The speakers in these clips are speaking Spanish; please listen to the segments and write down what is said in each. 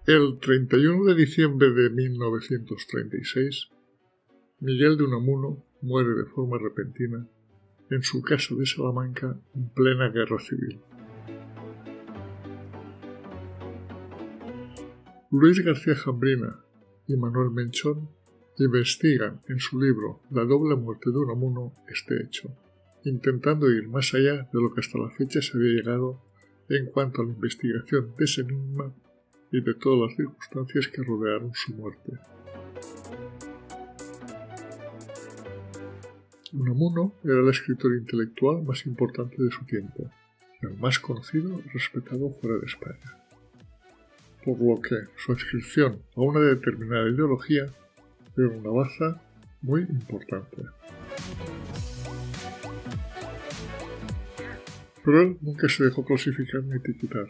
El 31 de diciembre de 1936, Miguel de Unamuno muere de forma repentina en su casa de Salamanca en plena guerra civil. Luis García Jambrina y Manuel Menchón investigan en su libro La doble muerte de Unamuno este hecho, intentando ir más allá de lo que hasta la fecha se había llegado en cuanto a la investigación de ese enigma y de todas las circunstancias que rodearon su muerte. Unamuno era el escritor intelectual más importante de su tiempo y el más conocido y respetado fuera de España, por lo que su adscripción a una determinada ideología era una baza muy importante. Pero él nunca se dejó clasificar ni etiquetar.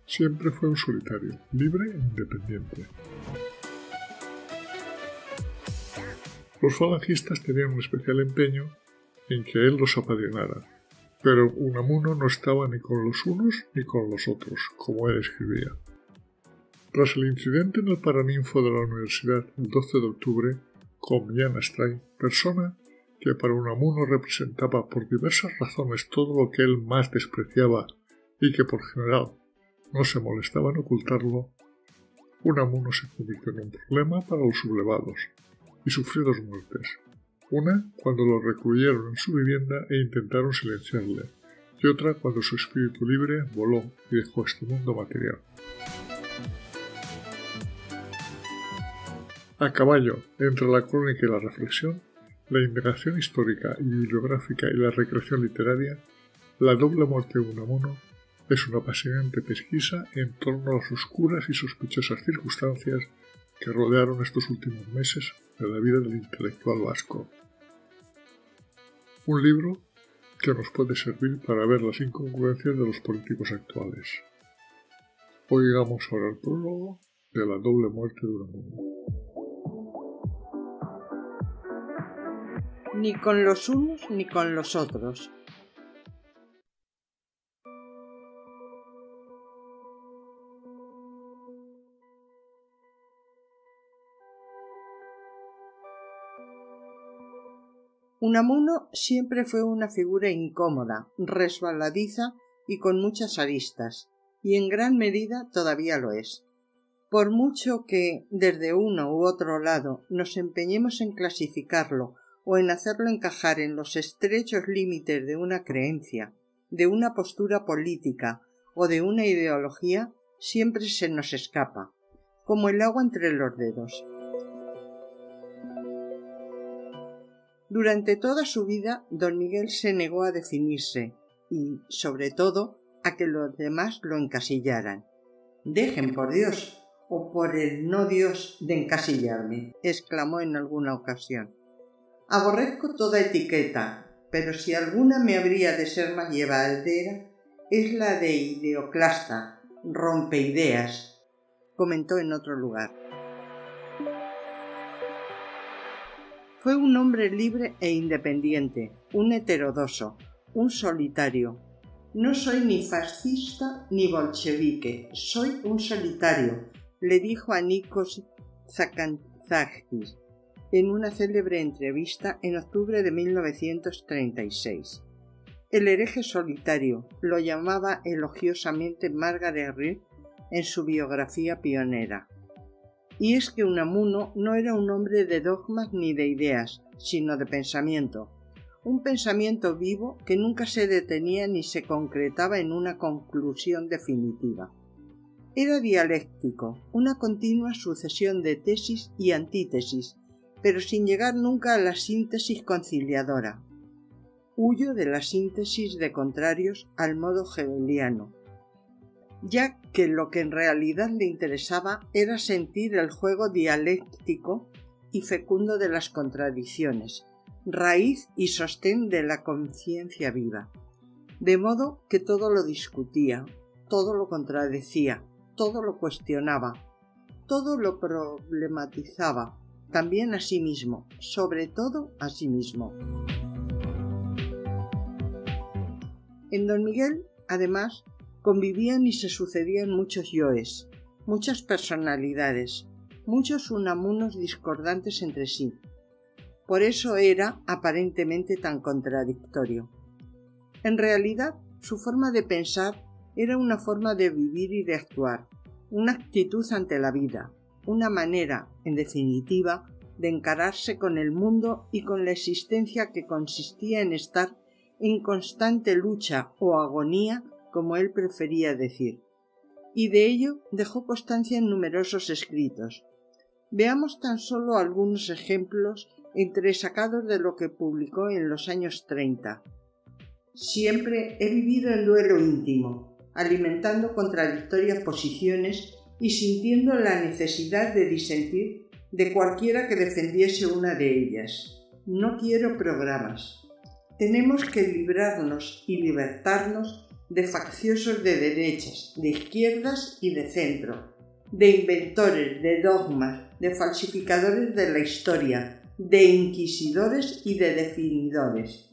Siempre fue un solitario, libre e independiente. Los falangistas tenían un especial empeño en que él los apadrinara, pero Unamuno no estaba ni con los unos ni con los otros, como él escribía. Tras el incidente en el Paraninfo de la universidad el 12 de octubre, con Millán Astray, persona que para Unamuno representaba por diversas razones todo lo que él más despreciaba y que por general no se molestaba en ocultarlo, Unamuno se convirtió en un problema para los sublevados y sufrió dos muertes. Una cuando lo recluyeron en su vivienda e intentaron silenciarle, y otra cuando su espíritu libre voló y dejó este mundo material. A caballo entre la crónica y la reflexión, la indagación histórica y bibliográfica y la recreación literaria, La doble muerte de Unamuno es una apasionante pesquisa en torno a las oscuras y sospechosas circunstancias que rodearon estos últimos meses de la vida del intelectual vasco. Un libro que nos puede servir para ver las incongruencias de los políticos actuales. Oigamos ahora el prólogo de La doble muerte de Unamuno. Ni con los unos ni con los otros. Unamuno siempre fue una figura incómoda, resbaladiza y con muchas aristas, y en gran medida todavía lo es. Por mucho que, desde uno u otro lado, nos empeñemos en clasificarlo o en hacerlo encajar en los estrechos límites de una creencia, de una postura política o de una ideología, siempre se nos escapa, como el agua entre los dedos. Durante toda su vida, don Miguel se negó a definirse y, sobre todo, a que los demás lo encasillaran. «Dejen, por Dios, o por el no Dios, de encasillarme», exclamó en alguna ocasión. «Aborrezco toda etiqueta, pero si alguna me habría de ser más llevadera, es la de ideoclasta, rompeideas», comentó en otro lugar. Fue un hombre libre e independiente, un heterodoxo, un solitario. «No soy ni fascista ni bolchevique, soy un solitario», le dijo a Nikos Kazantzakis en una célebre entrevista en octubre de 1936. El hereje solitario lo llamaba elogiosamente Margaret Reed en su biografía pionera. Y es que Unamuno no era un hombre de dogmas ni de ideas, sino de pensamiento. Un pensamiento vivo que nunca se detenía ni se concretaba en una conclusión definitiva. Era dialéctico, una continua sucesión de tesis y antítesis, pero sin llegar nunca a la síntesis conciliadora. Huyo de la síntesis de contrarios al modo hegeliano, ya que lo que en realidad le interesaba era sentir el juego dialéctico y fecundo de las contradicciones, raíz y sostén de la conciencia viva. De modo que todo lo discutía, todo lo contradecía, todo lo cuestionaba, todo lo problematizaba, también a sí mismo, sobre todo a sí mismo. En don Miguel Además, convivían y se sucedían muchos yoes, muchas personalidades, muchos unamunos discordantes entre sí. Por eso era aparentemente tan contradictorio. En realidad, su forma de pensar era una forma de vivir y de actuar, una actitud ante la vida, una manera, en definitiva, de encararse con el mundo y con la existencia que consistía en estar en constante lucha o agonía, como él prefería decir. Y de ello dejó constancia en numerosos escritos. Veamos tan solo algunos ejemplos entresacados de lo que publicó en los años 30. Siempre he vivido en duelo íntimo, alimentando contradictorias posiciones y sintiendo la necesidad de disentir de cualquiera que defendiese una de ellas. No quiero programas. Tenemos que librarnos y libertarnos de facciosos de derechas, de izquierdas y de centro, de inventores, de dogmas, de falsificadores de la historia, de inquisidores y de definidores.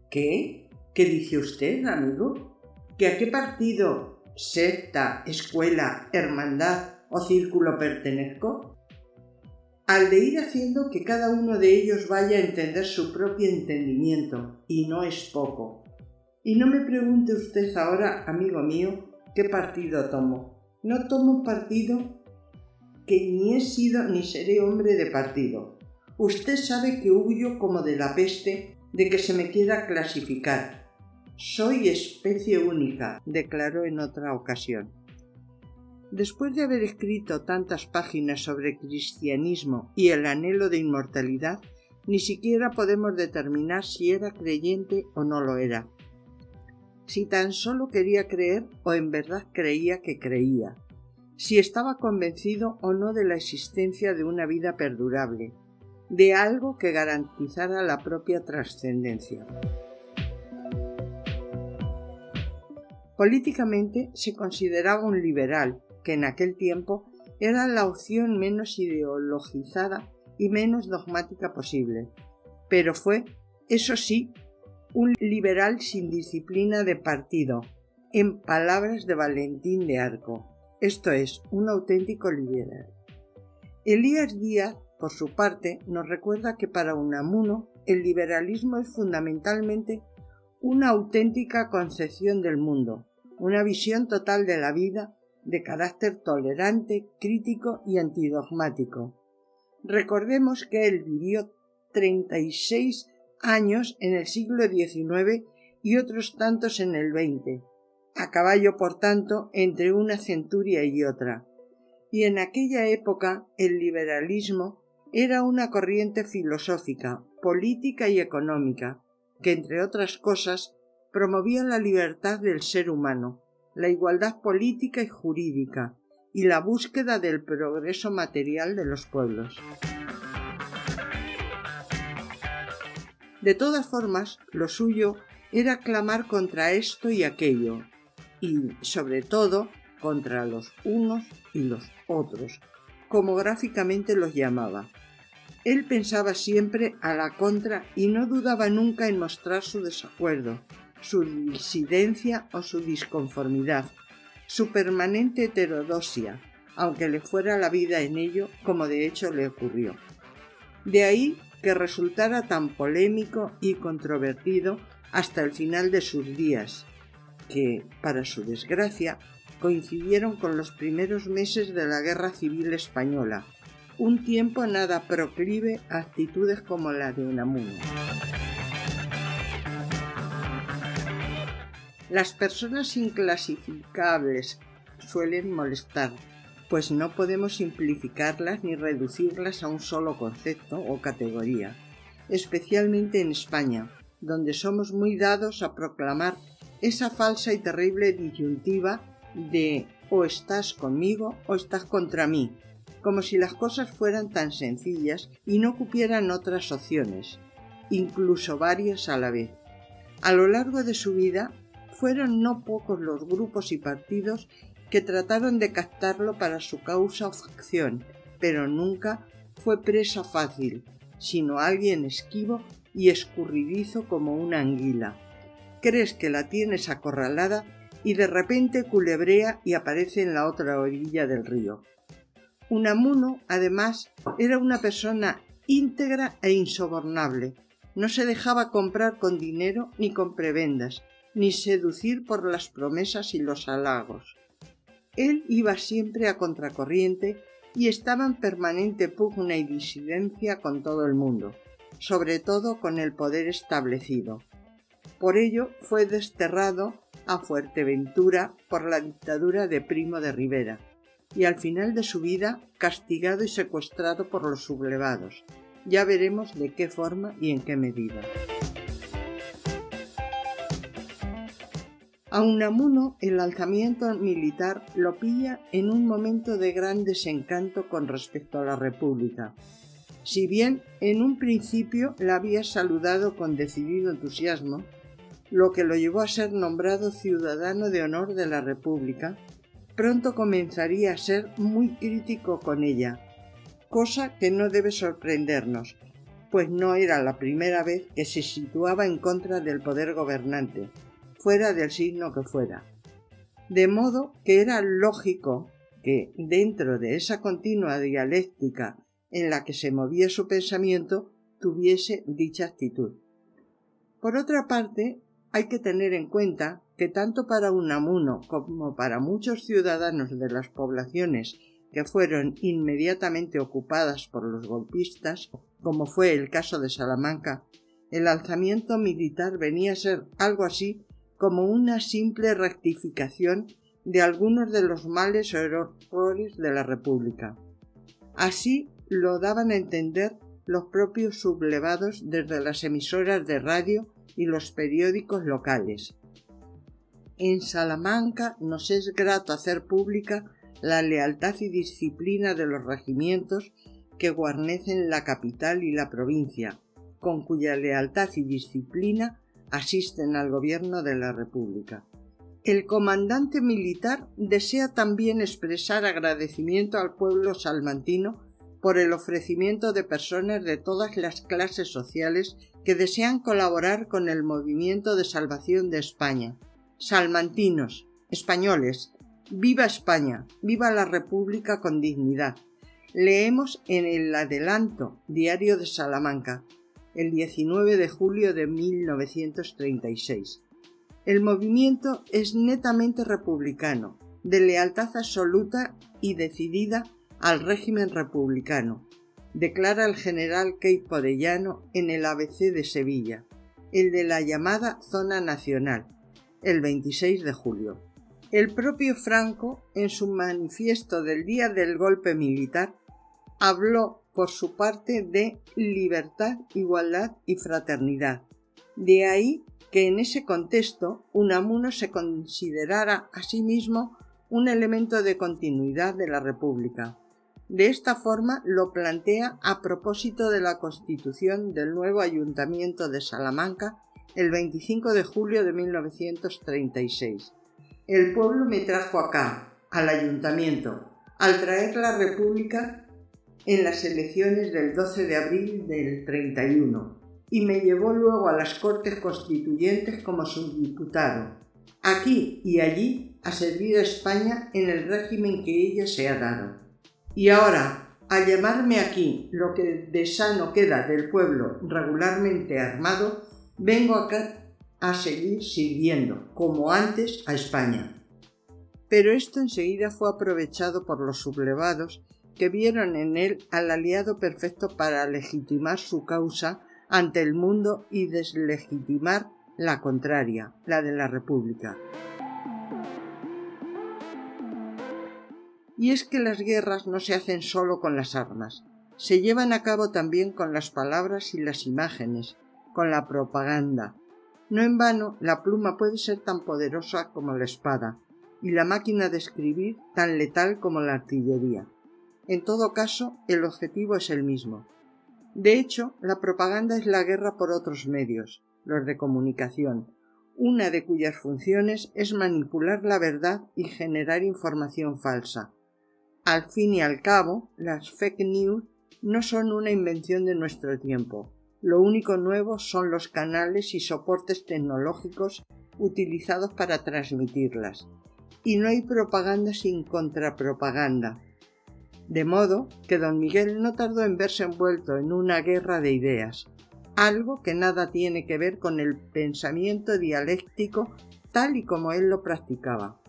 ¿Qué? ¿Qué dice usted, amigo? ¿Que a qué partido, secta, escuela, hermandad o círculo pertenezco? Al de ir haciendo que cada uno de ellos vaya a entender su propio entendimiento, y no es poco. Y no me pregunte usted ahora, amigo mío, qué partido tomo. No tomo partido, que ni he sido ni seré hombre de partido. Usted sabe que huyo como de la peste de que se me quiera clasificar. Soy especie única, declaró en otra ocasión. Después de haber escrito tantas páginas sobre cristianismo y el anhelo de inmortalidad, ni siquiera podemos determinar si era creyente o no lo era. Si tan solo quería creer o en verdad creía que creía. Si estaba convencido o no de la existencia de una vida perdurable, de algo que garantizara la propia trascendencia. Políticamente se consideraba un liberal, que en aquel tiempo era la opción menos ideologizada y menos dogmática posible, pero fue, eso sí, un liberal sin disciplina de partido, en palabras de Valentín de Arco, esto es, un auténtico liberal. Elías Díaz, por su parte, nos recuerda que para Unamuno el liberalismo es fundamentalmente una auténtica concepción del mundo, una visión total de la vida de carácter tolerante, crítico y antidogmático. Recordemos que él vivió 36 años en el siglo XIX y otros tantos en el XX, a caballo, por tanto, entre una centuria y otra. Y en aquella época el liberalismo era una corriente filosófica, política y económica, que, entre otras cosas, promovía la libertad del ser humano, la igualdad política y jurídica, y la búsqueda del progreso material de los pueblos. De todas formas, lo suyo era clamar contra esto y aquello, y, sobre todo, contra los unos y los otros, como gráficamente los llamaba. Él pensaba siempre a la contra y no dudaba nunca en mostrar su desacuerdo, su disidencia o su disconformidad, su permanente heterodoxia, aunque le fuera la vida en ello, como de hecho le ocurrió. De ahí que resultara tan polémico y controvertido hasta el final de sus días, que, para su desgracia, coincidieron con los primeros meses de la Guerra Civil Española, un tiempo nada proclive a actitudes como la de Unamuno. Las personas inclasificables suelen molestar, pues no podemos simplificarlas ni reducirlas a un solo concepto o categoría, especialmente en España, donde somos muy dados a proclamar esa falsa y terrible disyuntiva de o estás conmigo o estás contra mí, como si las cosas fueran tan sencillas y no cupieran otras opciones, incluso varias a la vez. A lo largo de su vida, fueron no pocos los grupos y partidos que trataron de captarlo para su causa o facción, pero nunca fue presa fácil, sino alguien esquivo y escurridizo como una anguila. Crees que la tienes acorralada y de repente culebrea y aparece en la otra orilla del río. Unamuno, además, era una persona íntegra e insobornable. No se dejaba comprar con dinero ni con prebendas, ni seducir por las promesas y los halagos. Él iba siempre a contracorriente y estaba en permanente pugna y disidencia con todo el mundo, sobre todo con el poder establecido. Por ello fue desterrado a Fuerteventura por la dictadura de Primo de Rivera y al final de su vida castigado y secuestrado por los sublevados. Ya veremos de qué forma y en qué medida. A Unamuno el alzamiento militar lo pilla en un momento de gran desencanto con respecto a la República. Si bien en un principio la había saludado con decidido entusiasmo, lo que lo llevó a ser nombrado ciudadano de honor de la República, pronto comenzaría a ser muy crítico con ella, cosa que no debe sorprendernos, pues no era la primera vez que se situaba en contra del poder gobernante, fuera del signo que fuera. De modo que era lógico que, dentro de esa continua dialéctica en la que se movía su pensamiento, tuviese dicha actitud. Por otra parte, hay que tener en cuenta que tanto para Unamuno como para muchos ciudadanos de las poblaciones que fueron inmediatamente ocupadas por los golpistas, como fue el caso de Salamanca, el alzamiento militar venía a ser algo así como una simple rectificación de algunos de los males o errores de la República. Así lo daban a entender los propios sublevados desde las emisoras de radio y los periódicos locales. En Salamanca nos es grato hacer pública la lealtad y disciplina de los regimientos que guarnecen la capital y la provincia, con cuya lealtad y disciplina asisten al gobierno de la República. El comandante militar desea también expresar agradecimiento al pueblo salmantino por el ofrecimiento de personas de todas las clases sociales que desean colaborar con el movimiento de salvación de España. Salmantinos, españoles, ¡viva España! ¡Viva la República con dignidad! Leemos en el Adelanto, diario de Salamanca, el 19 de julio de 1936. El movimiento es netamente republicano, de lealtad absoluta y decidida al régimen republicano, declara el general Queipo de Llano en el ABC de Sevilla, el de la llamada Zona Nacional, el 26 de julio. El propio Franco, en su manifiesto del día del golpe militar, habló por su parte de libertad, igualdad y fraternidad. De ahí que en ese contexto Unamuno se considerara a sí mismo un elemento de continuidad de la República. De esta forma lo plantea a propósito de la constitución del nuevo Ayuntamiento de Salamanca el 25 de julio de 1936. El pueblo me trajo acá, al Ayuntamiento, al traer la República en las elecciones del 12 de abril del 31, y me llevó luego a las Cortes Constituyentes como subdiputado, aquí y allí a servir a España en el régimen que ella se ha dado. Y ahora, al llamarme aquí lo que de sano queda del pueblo regularmente armado, vengo acá a seguir sirviendo, como antes, a España. Pero esto enseguida fue aprovechado por los sublevados, que vieron en él al aliado perfecto para legitimar su causa ante el mundo y deslegitimar la contraria, la de la República. Y es que las guerras no se hacen solo con las armas, se llevan a cabo también con las palabras y las imágenes, con la propaganda. No en vano, la pluma puede ser tan poderosa como la espada, y la máquina de escribir tan letal como la artillería. En todo caso, el objetivo es el mismo. De hecho, la propaganda es la guerra por otros medios, los de comunicación, una de cuyas funciones es manipular la verdad y generar información falsa. Al fin y al cabo, las fake news no son una invención de nuestro tiempo. Lo único nuevo son los canales y soportes tecnológicos utilizados para transmitirlas. Y no hay propaganda sin contrapropaganda. De modo que don Miguel no tardó en verse envuelto en una guerra de ideas, algo que nada tiene que ver con el pensamiento dialéctico tal y como él lo practicaba.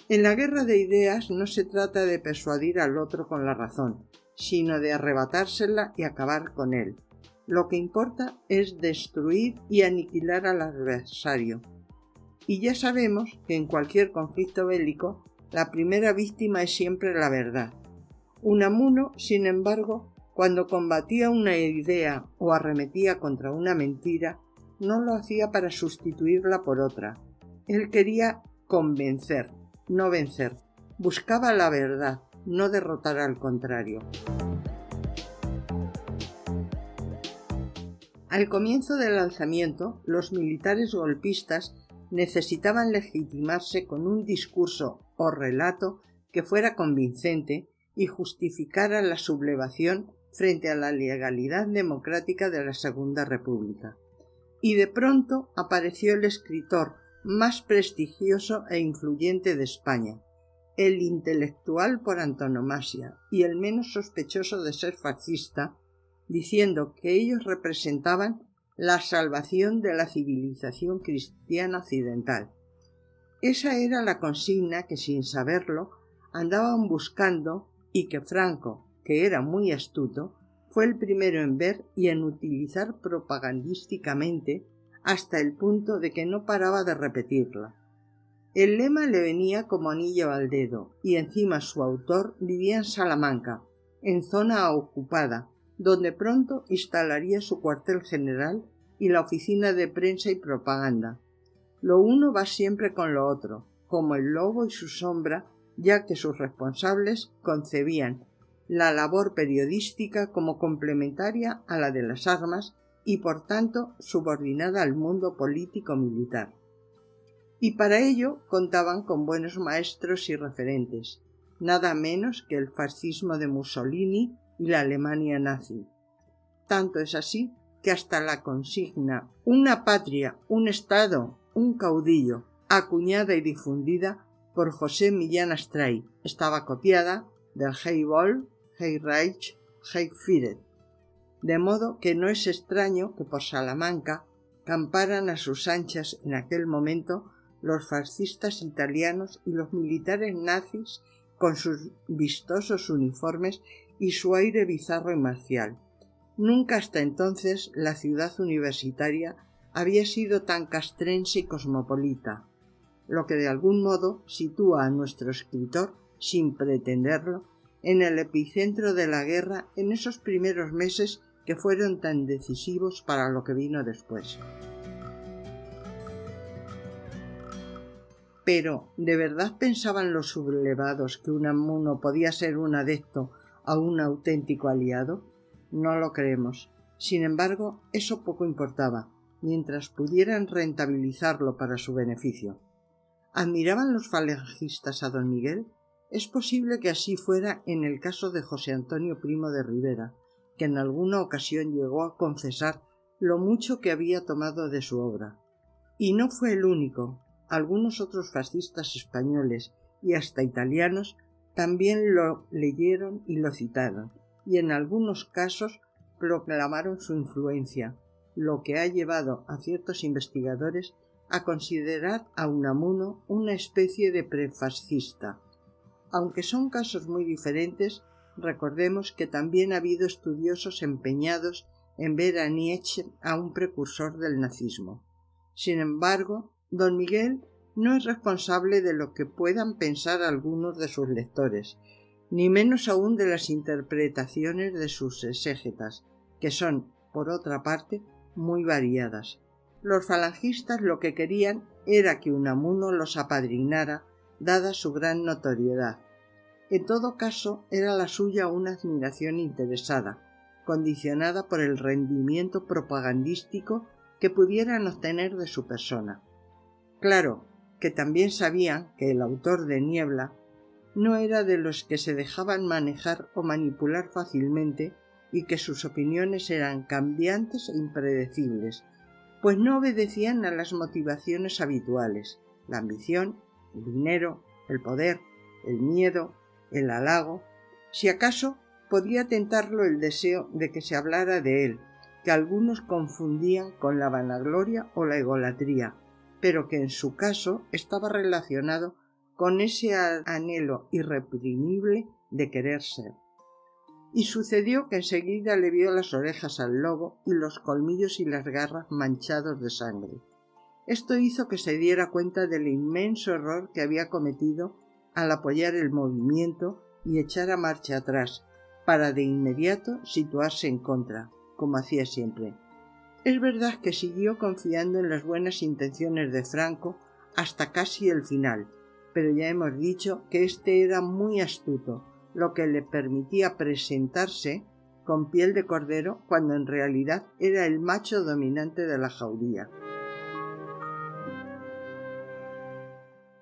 En la guerra de ideas no se trata de persuadir al otro con la razón, sino de arrebatársela y acabar con él. Lo que importa es destruir y aniquilar al adversario. Y ya sabemos que en cualquier conflicto bélico la primera víctima es siempre la verdad. Unamuno, sin embargo, cuando combatía una idea o arremetía contra una mentira, no lo hacía para sustituirla por otra. Él quería convencer, no vencer. Buscaba la verdad, no derrotar al contrario. Al comienzo del alzamiento, los militares golpistas necesitaban legitimarse con un discurso o relato que fuera convincente y justificara la sublevación frente a la legalidad democrática de la Segunda República. Y de pronto apareció el escritor más prestigioso e influyente de España, el intelectual por antonomasia y el menos sospechoso de ser fascista, diciendo que ellos representaban la salvación de la civilización cristiana occidental. Esa era la consigna que, sin saberlo, andaban buscando y que Franco, que era muy astuto, fue el primero en ver y en utilizar propagandísticamente hasta el punto de que no paraba de repetirla. El lema le venía como anillo al dedo y encima su autor vivía en Salamanca, en zona ocupada, donde pronto instalaría su cuartel general y la oficina de prensa y propaganda. Lo uno va siempre con lo otro, como el lobo y su sombra, ya que sus responsables concebían la labor periodística como complementaria a la de las armas y por tanto subordinada al mundo político-militar. Y para ello contaban con buenos maestros y referentes, nada menos que el fascismo de Mussolini y la Alemania nazi. Tanto es así que hasta la consigna «una patria, un Estado, un caudillo», acuñada y difundida por José Millán Astray, estaba copiada del Heil Volk, Heil Reich, Heil Führer, de modo que no es extraño que por Salamanca camparan a sus anchas en aquel momento los fascistas italianos y los militares nazis con sus vistosos uniformes y su aire bizarro y marcial. Nunca hasta entonces la ciudad universitaria había sido tan castrense y cosmopolita, lo que de algún modo sitúa a nuestro escritor, sin pretenderlo, en el epicentro de la guerra en esos primeros meses que fueron tan decisivos para lo que vino después. Pero, ¿de verdad pensaban los sublevados que Unamuno podía ser un adepto a un auténtico aliado? No lo creemos. Sin embargo, eso poco importaba, mientras pudieran rentabilizarlo para su beneficio. ¿Admiraban los falangistas a don Miguel? Es posible que así fuera en el caso de José Antonio Primo de Rivera, que en alguna ocasión llegó a confesar lo mucho que había tomado de su obra. Y no fue el único. Algunos otros fascistas españoles y hasta italianos también lo leyeron y lo citaron, y en algunos casos proclamaron su influencia, lo que ha llevado a ciertos investigadores a considerar a Unamuno una especie de prefascista. Aunque son casos muy diferentes, recordemos que también ha habido estudiosos empeñados en ver a Nietzsche a un precursor del nazismo. Sin embargo, don Miguel no es responsable de lo que puedan pensar algunos de sus lectores, ni menos aún de las interpretaciones de sus exégetas, que son, por otra parte, muy variadas. Los falangistas lo que querían era que Unamuno los apadrinara, dada su gran notoriedad. En todo caso, era la suya una admiración interesada, condicionada por el rendimiento propagandístico que pudieran obtener de su persona. Claro que también sabían que el autor de Niebla no era de los que se dejaban manejar o manipular fácilmente y que sus opiniones eran cambiantes e impredecibles, pues no obedecían a las motivaciones habituales, la ambición, el dinero, el poder, el miedo, el halago. Si acaso podía tentarlo el deseo de que se hablara de él, que algunos confundían con la vanagloria o la egolatría, pero que en su caso estaba relacionado con ese anhelo irreprimible de querer ser. Y sucedió que enseguida le vio las orejas al lobo y los colmillos y las garras manchados de sangre. Esto hizo que se diera cuenta del inmenso error que había cometido al apoyar el movimiento y echar a marcha atrás, para de inmediato situarse en contra, como hacía siempre. Es verdad que siguió confiando en las buenas intenciones de Franco hasta casi el final, pero ya hemos dicho que éste era muy astuto, lo que le permitía presentarse con piel de cordero cuando en realidad era el macho dominante de la jauría.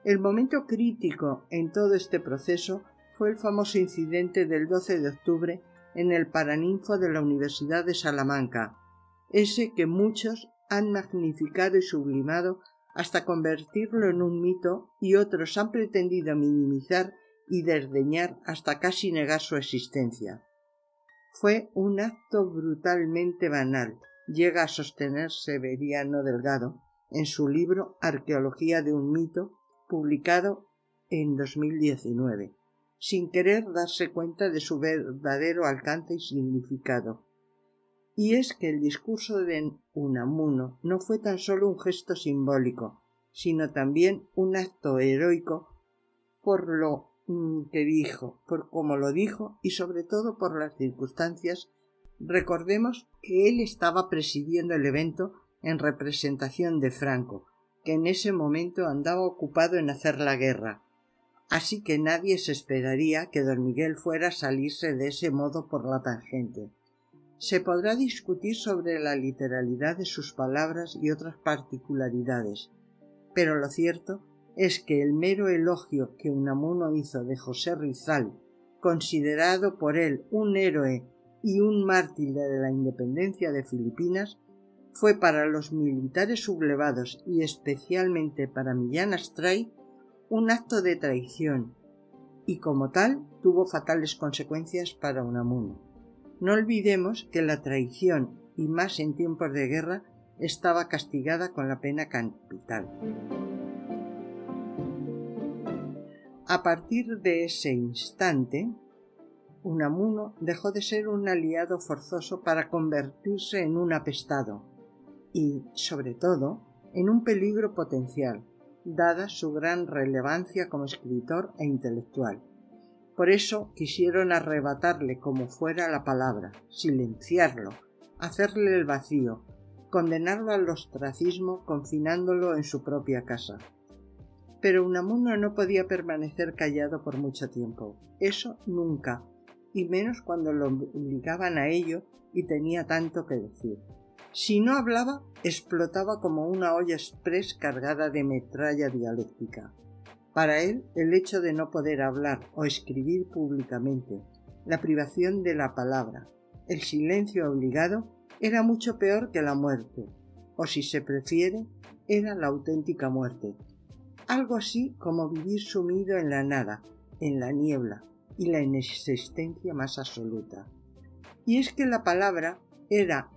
El momento crítico en todo este proceso fue el famoso incidente del 12 de octubre en el Paraninfo de la Universidad de Salamanca, ese que muchos han magnificado y sublimado hasta convertirlo en un mito y otros han pretendido minimizar y desdeñar hasta casi negar su existencia. Fue un acto brutalmente banal, llega a sostener Severiano Delgado en su libro Arqueología de un mito, publicado en 2019, sin querer darse cuenta de su verdadero alcance y significado. Y es que el discurso de Unamuno no fue tan solo un gesto simbólico, sino también un acto heroico por lo que dijo, por cómo lo dijo y sobre todo por las circunstancias. Recordemos que él estaba presidiendo el evento en representación de Franco, que en ese momento andaba ocupado en hacer la guerra, así que nadie se esperaría que don Miguel fuera a salirse de ese modo por la tangente. Se podrá discutir sobre la literalidad de sus palabras y otras particularidades, pero lo cierto es que el mero elogio que Unamuno hizo de José Rizal, considerado por él un héroe y un mártir de la independencia de Filipinas, fue para los militares sublevados y especialmente para Millán Astray un acto de traición y como tal tuvo fatales consecuencias para Unamuno. No olvidemos que la traición, y más en tiempos de guerra, estaba castigada con la pena capital. A partir de ese instante, Unamuno dejó de ser un aliado forzoso para convertirse en un apestado y, sobre todo, en un peligro potencial, dada su gran relevancia como escritor e intelectual. Por eso quisieron arrebatarle como fuera la palabra, silenciarlo, hacerle el vacío, condenarlo al ostracismo confinándolo en su propia casa. Pero Unamuno no podía permanecer callado por mucho tiempo, eso nunca, y menos cuando lo obligaban a ello y tenía tanto que decir. Si no hablaba, explotaba como una olla exprés cargada de metralla dialéctica. Para él, el hecho de no poder hablar o escribir públicamente, la privación de la palabra, el silencio obligado, era mucho peor que la muerte, o si se prefiere, era la auténtica muerte. Algo así como vivir sumido en la nada, en la niebla y la inexistencia más absoluta. Y es que la palabra era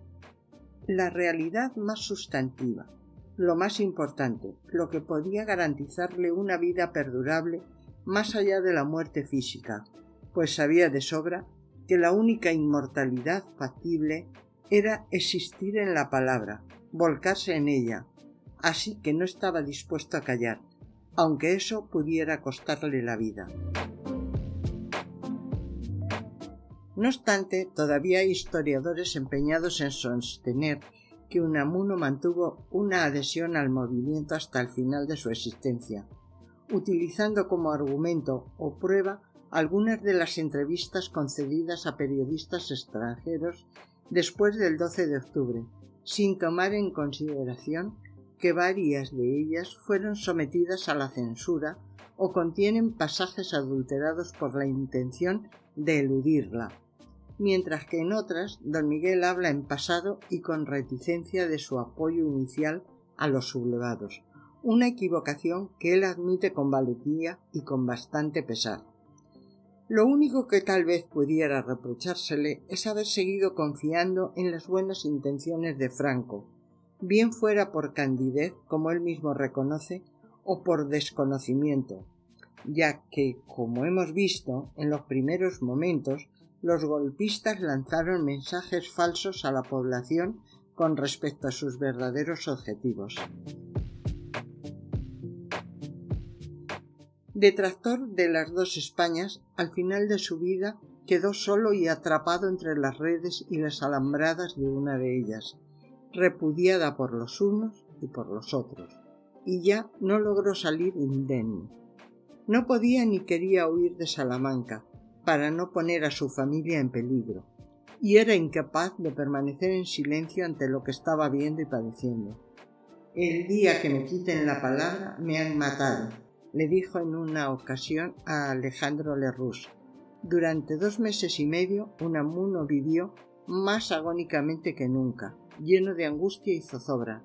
la realidad más sustantiva, lo más importante, lo que podía garantizarle una vida perdurable más allá de la muerte física, pues sabía de sobra que la única inmortalidad factible era existir en la palabra, volcarse en ella, así que no estaba dispuesto a callar, aunque eso pudiera costarle la vida. No obstante, todavía hay historiadores empeñados en sostener que Unamuno mantuvo una adhesión al movimiento hasta el final de su existencia, utilizando como argumento o prueba algunas de las entrevistas concedidas a periodistas extranjeros después del 12 de octubre, sin tomar en consideración que varias de ellas fueron sometidas a la censura o contienen pasajes adulterados por la intención de eludirla. mientras que en otras don Miguel habla en pasado y con reticencia de su apoyo inicial a los sublevados, una equivocación que él admite con valentía y con bastante pesar. Lo único que tal vez pudiera reprochársele es haber seguido confiando en las buenas intenciones de Franco, bien fuera por candidez, como él mismo reconoce, o por desconocimiento, ya que, como hemos visto, en los primeros momentos los golpistas lanzaron mensajes falsos a la población con respecto a sus verdaderos objetivos. Detractor de las dos Españas, al final de su vida quedó solo y atrapado entre las redes y las alambradas de una de ellas, repudiada por los unos y por los otros, y ya no logró salir indemne. No podía ni quería huir de Salamanca, para no poner a su familia en peligro, y era incapaz de permanecer en silencio ante lo que estaba viendo y padeciendo. «El día que me quiten la palabra me han matado», le dijo en una ocasión a Alejandro Lerroux. Durante 2 meses y medio Unamuno vivió más agónicamente que nunca, lleno de angustia y zozobra,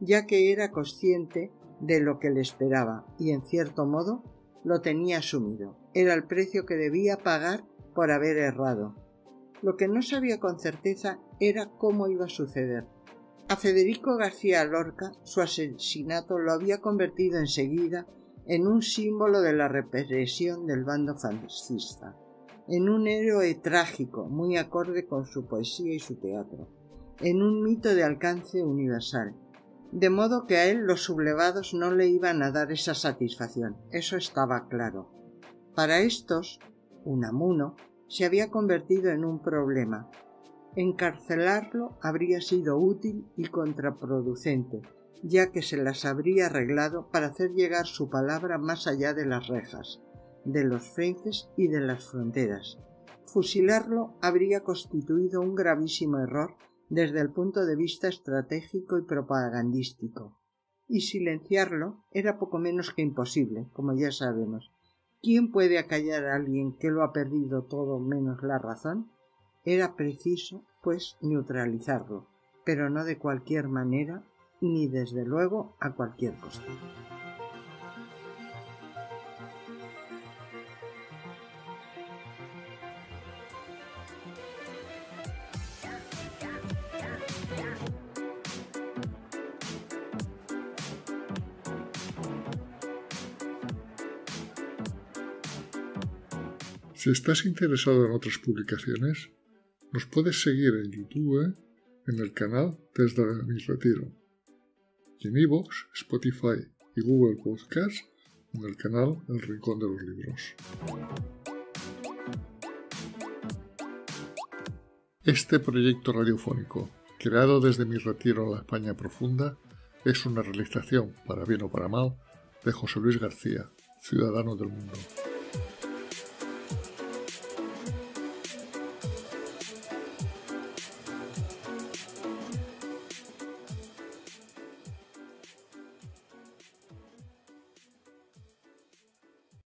ya que era consciente de lo que le esperaba y, en cierto modo, lo tenía asumido. Era el precio que debía pagar por haber errado. Lo que no sabía con certeza era cómo iba a suceder. A Federico García Lorca su asesinato lo había convertido enseguida en un símbolo de la represión del bando fascista, en un héroe trágico muy acorde con su poesía y su teatro, en un mito de alcance universal, de modo que a él los sublevados no le iban a dar esa satisfacción, eso estaba claro. Para estos, Unamuno se había convertido en un problema. Encarcelarlo habría sido útil y contraproducente, ya que se las habría arreglado para hacer llegar su palabra más allá de las rejas, de los frentes y de las fronteras. Fusilarlo habría constituido un gravísimo error desde el punto de vista estratégico y propagandístico, y silenciarlo era poco menos que imposible, como ya sabemos. ¿Quién puede acallar a alguien que lo ha perdido todo menos la razón? Era preciso, pues, neutralizarlo, pero no de cualquier manera, ni desde luego a cualquier costo. Si estás interesado en otras publicaciones, nos puedes seguir en YouTube, en el canal Desde mi Retiro, y en iVoox, Spotify y Google Podcast, en el canal El Rincón de los Libros. Este proyecto radiofónico, creado desde mi retiro en la España profunda, es una realización, para bien o para mal, de José Luis García, ciudadano del mundo.